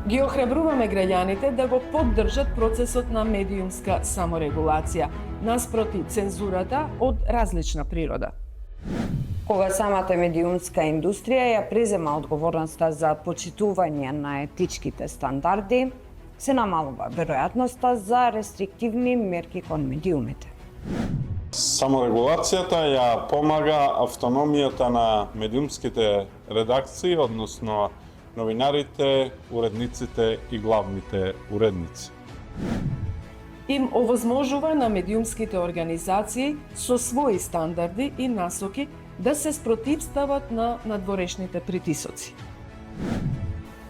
Ги охрабруваме граѓаните да го поддржат процесот на медиумска саморегулација, наспроти цензурата од различна природа. Кога самата медиумска индустрија ја презема одговорноста за почитување на етичките стандарди, се намалува веројатноста за рестриктивни мерки кон медиумите. Саморегулацијата ја помага автономијата на медиумските редакции, односно новинарите, уредниците и главните уредници. Им овозможува на медиумските организации со своји стандарди и насоки да се спротивстават на надворешните притисоци.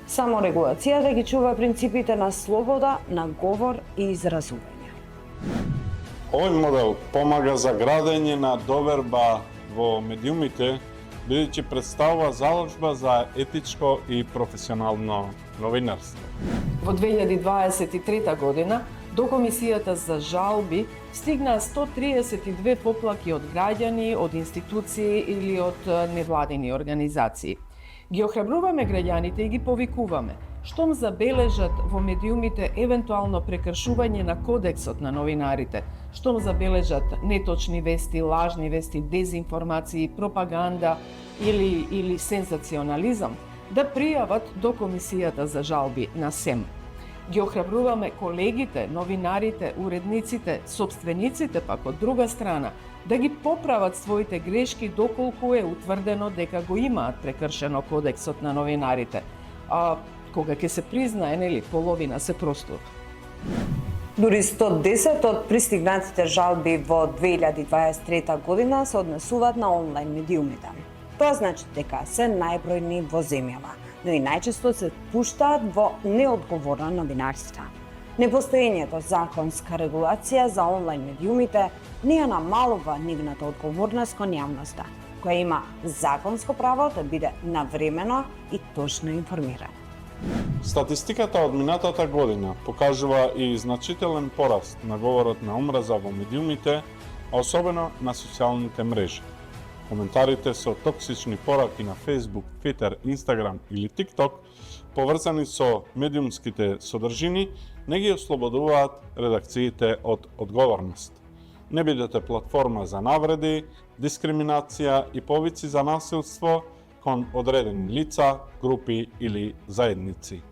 Саморегулацијата ги чува принципите на слобода на говор и изразување. Овој модел помага за градење на доверба во медиумите, бидејќи представува заложба за етичко и професионално новинарство. Во 2023 година до Комисијата за жалби стигнаа 132 поплаки од граѓани, од институции или од невладини организации. Ги охрабруваме граѓаните и ги повикуваме, штом забележат во медиумите евентуално прекршување на кодексот на новинарите, штом забележат неточни вести, лажни вести, дезинформации, пропаганда или сензационализам, да пријават до Комисијата за жалби на СЕМ. Ги охрабруваме колегите, новинарите, уредниците, собствениците пак од друга страна, да ги поправат своите грешки доколку е утврдено дека го имаат прекршено кодексот на новинарите. А кога ќе се признае, нели, половина се простор. Дури 110 од пристигнатите жалби во 2023 година се однесуваат на онлайн медиумите. Тоа значи дека се најбројни во земјава, но и најчесто се пуштаат во неодговорно новинарство. Непостоењето законска регулација за онлайн медиумите не ја намалува нивната одговорност кон јавноста, која има законско право да биде навремено и точно информирана. Статистиката од минатата година покажува и значителен пораст на говорот на омраза во медиумите, а особено на социјалните мрежи. Коментарите со токсични пораки на Facebook, Twitter, Instagram или TikTok, поврзани со медиумските содржини, не ги ослободуваат редакциите од одговорност. Не бидете платформа за навреди, дискриминација и повици за насилство кон одредени лица, групи или заедници.